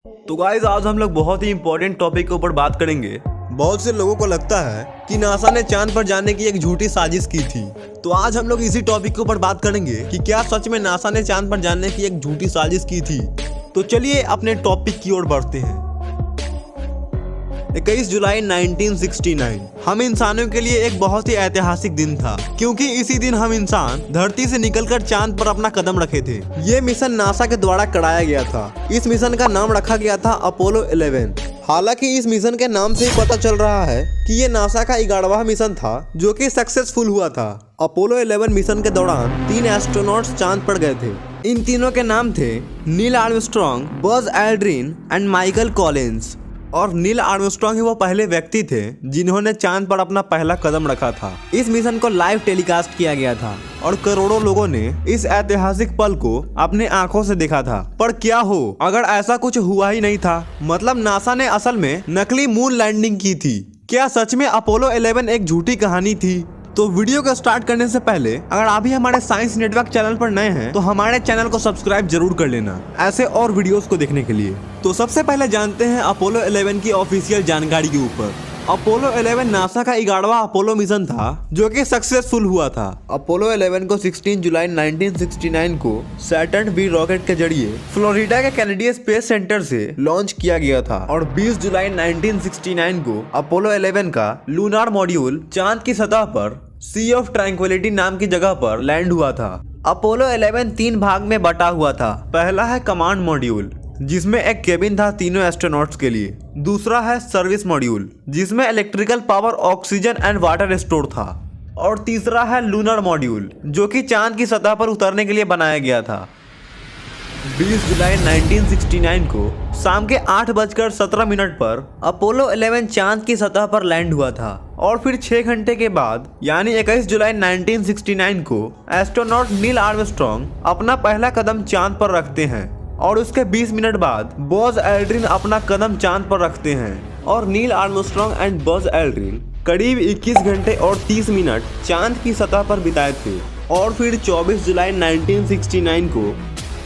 तो गाइस आज हम लोग बहुत ही इंपॉर्टेंट टॉपिक के ऊपर बात करेंगे। बहुत से लोगों को लगता है कि नासा ने चांद पर जाने की एक झूठी साजिश की थी। तो आज हम लोग इसी टॉपिक के ऊपर बात करेंगे कि क्या सच में नासा ने चांद पर जाने की एक झूठी साजिश की थी। तो चलिए अपने टॉपिक की ओर बढ़ते हैं। 21 जुलाई 1969 हम इंसानों के लिए एक बहुत ही ऐतिहासिक दिन था, क्योंकि इसी दिन हम इंसान धरती से निकलकर चांद पर अपना कदम रखे थे। ये मिशन नासा के द्वारा कराया गया था। इस मिशन का नाम रखा गया था अपोलो 11। हालांकि इस मिशन के नाम से ही पता चल रहा है कि ये नासा का 11वां मिशन था जो कि सक्सेसफुल हुआ था। अपोलो 11 मिशन के दौरान 3 एस्ट्रोनॉट्स चांद पर गए थे। इन तीनों के नाम थे Neil Armstrong, Buzz Aldrin and Michael Collins. और नील आर्मस्ट्रांग ही वो पहले व्यक्ति थे जिन्होंने चांद पर अपना पहला कदम रखा था। इस मिशन को लाइव टेलीकास्ट किया गया था और करोड़ों लोगों ने इस ऐतिहासिक पल को अपने आंखों से देखा था। पर क्या हो अगर ऐसा कुछ हुआ ही नहीं था, मतलब नासा ने असल में नकली मून लैंडिंग की थी। क्या सच में अपोलो 11 एक झूठी कहानी थी? तो वीडियो को स्टार्ट करने से पहले अगर आप भी हमारे साइंस नेटवर्क चैनल पर नए हैं तो हमारे चैनल को सब्सक्राइब जरूर कर लेना ऐसे और वीडियोस को देखने के लिए। तो सबसे पहले जानते हैं अपोलो 11 की ऑफिशियल जानकारी के ऊपर। अपोलो 11 नासा का 11वां अपोलो मिशन था जो कि सक्सेसफुल हुआ था। अपोलो 11 को 16 जुलाई 1969 को सैटर्न V रॉकेट के जरिए फ्लोरिडा के कैनेडियन स्पेस सेंटर से लॉन्च किया गया था और 20 जुलाई 1969 को अपोलो 11 का लूनार मॉड्यूल चांद की सतह पर सी ऑफ ट्रैंक्विलिटी नाम की जगह पर लैंड हुआ था। अपोलो 11 3 भाग में बटा हुआ था। पहला है कमांड मॉड्यूल जिसमें एक केबिन था तीनों एस्ट्रोनॉट्स के लिए। दूसरा है सर्विस मॉड्यूल जिसमें electrical power, oxygen and water store था। और तीसरा है लूनर मॉड्यूल जो कि चांद की सतह पर उतरने के लिए बनाया गया था। 20 जुलाई 1969 को शाम के 8:17 पर अपोलो 11 चांद की सतह पर लैंड हुआ था और फिर 6 घंटे के बाद यानी 21 जुलाई 1969 को एस्ट्रोनॉट नील आर्मस्ट्रांग अपना पहला कदम चांद पर रखते हैं और उसके 20 मिनट बाद बज एल्ड्रिन अपना कदम चांद पर रखते हैं और Neil Armstrong and Buzz Aldrin करीब 21 घंटे और 30 मिनट चांद की सतह पर बिताए थे। और फिर 24 जुलाई 1969 को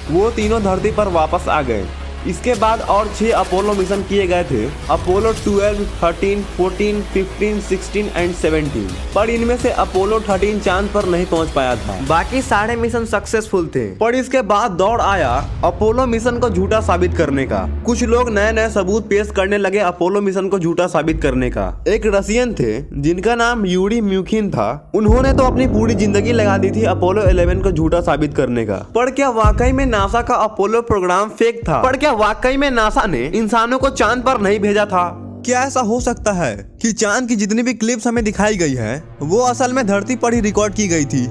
वो तीनों धरती पर वापस आ गए। इसके बाद और 6 अपोलो मिशन किए गए थे, अपोलो 12, 13, 14, 15, 16 एंड 17। पर इनमें से अपोलो 13 चांद पर नहीं पहुंच पाया था। बाकी सारे मिशन सक्सेसफुल थे। पर इसके बाद दौड़ आया अपोलो मिशन को झूठा साबित करने का। कुछ लोग नए नए सबूत पेश करने लगे अपोलो मिशन को झूठा साबित करने का। एक रशियन थे जिनका नाम यूरी म्यूखिन था। उन्होंने तो अपनी पूरी जिंदगी लगा दी थी अपोलो 11 को झूठा साबित करने का। पर क्या वाकई में नासा का अपोलो प्रोग्राम फेक था? पर क्या वाकई में नासा ने इंसानों को चांद पर नहीं भेजा था? क्या ऐसा हो सकता है कि चांद की जितनी भी क्लिप्स हमें दिखाई गई है वो असल में धरती पर ही रिकॉर्ड की गई थी?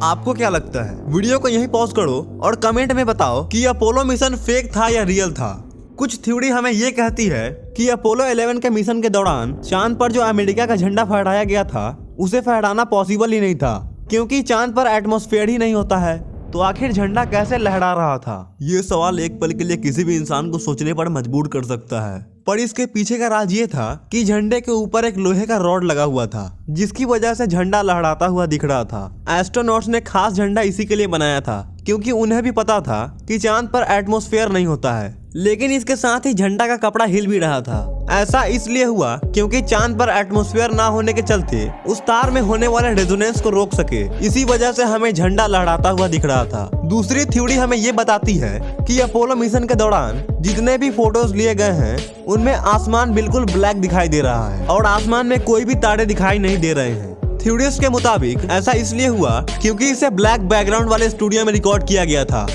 आपको क्या लगता है? वीडियो को यहीं पॉज करो और कमेंट में बताओ कि अपोलो मिशन फेक था या रियल था। कुछ थ्योरी हमें ये कहती है कि अपोलो 11 के मिशन के दौरान चांद पर जो अमेरिका का झंडा फहराया गया था उसे फहराना पॉसिबल ही नहीं था, क्योंकि चांद पर एटमॉस्फेयर ही नहीं होता है। तो आखिर झंडा कैसे लहरा रहा था? ये सवाल एक पल के लिए किसी भी इंसान को सोचने पर मजबूर कर सकता है। पर इसके पीछे का राज ये था कि झंडे के ऊपर एक लोहे का रॉड लगा हुआ था जिसकी वजह से झंडा लहराता हुआ दिख रहा था। एस्ट्रोनॉट्स ने खास झंडा इसी के लिए बनाया था क्योंकि उन्हें भी पता था कि चांद पर एटमॉस्फेयर नहीं होता है। लेकिन इसके साथ ही झंडा का कपड़ा हिल भी रहा था। ऐसा इसलिए हुआ क्योंकि चांद पर एटमॉस्फेयर ना होने के चलते उस तार में होने वाले रेजोनेंस को रोक सके। इसी वजह से हमें झंडा लहराता हुआ दिख रहा था। दूसरी थ्योरी हमें ये बताती है कि अपोलो मिशन के दौरान जितने भी फोटोज लिए गए हैं उनमें आसमान बिल्कुल ब्लैक दिखाई दे रहा है और आसमान में कोई भी तारे दिखाई नहीं दे रहे हैं। थ्योरीज के मुताबिक ऐसा इसलिए हुआ क्योंकि इसे ब्लैक बैकग्राउंड वाले स्टूडियो में रिकॉर्ड किया गया था।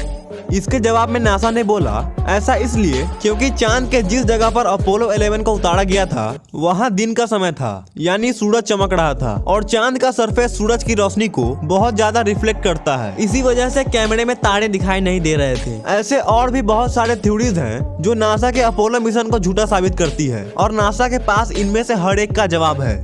इसके जवाब में नासा ने बोला ऐसा इसलिए क्योंकि चांद के जिस जगह पर अपोलो 11 को उतारा गया था वहाँ दिन का समय था, यानी सूरज चमक रहा था और चांद का सरफेस सूरज की रोशनी को बहुत ज्यादा रिफ्लेक्ट करता है। इसी वजह से कैमरे में तारे दिखाई नहीं दे रहे थे। ऐसे और भी बहुत सारे थ्योरीज हैं जो नासा के अपोलो मिशन को झूठा साबित करती है और नासा के पास इनमें से हर एक का जवाब है।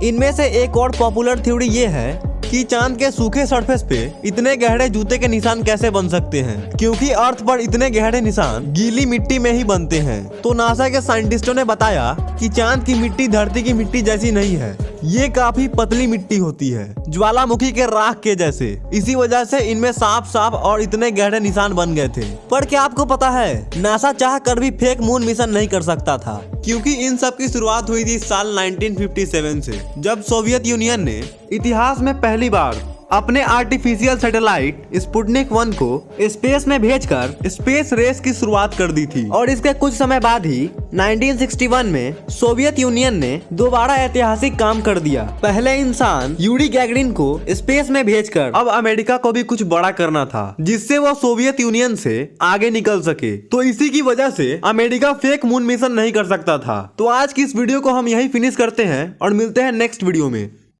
इनमें से एक और पॉपुलर थ्योरी ये है कि चांद के सूखे सरफेस पे इतने गहरे जूते के निशान कैसे बन सकते हैं, क्योंकि अर्थ पर इतने गहरे निशान गीली मिट्टी में ही बनते हैं। तो नासा के साइंटिस्टों ने बताया कि चांद की मिट्टी धरती की मिट्टी जैसी नहीं है, ये काफी पतली मिट्टी होती है, ज्वालामुखी के राख के जैसे। इसी वजह से इनमें साफ साफ और इतने गहरे निशान बन गए थे। पर क्या आपको पता है, नासा चाह कर भी फेक मून मिशन नहीं कर सकता था, क्योंकि इन सब की शुरुआत हुई थी साल 1957 से, जब सोवियत यूनियन ने इतिहास में पहली बार अपने आर्टिफिशियल सैटेलाइट स्पुतनिक 1 को स्पेस में भेजकर स्पेस रेस की शुरुआत कर दी थी। और इसके कुछ समय बाद ही 1961 में सोवियत यूनियन ने दोबारा ऐतिहासिक काम कर दिया। पहले इंसान यूरी गैगरिन को स्पेस में भेजकर अब अमेरिका को भी कुछ बड़ा करना था, जिससे वो सोवियत यूनियन से आगे निकल सके। तो इसी की वजह से अमेरिका फेक मून मिशन नहीं कर सकता था। तो आज की इस वीडियो को हम यही फिनिश करते हैं और मिलते हैं नेक्स्ट वीडियो में।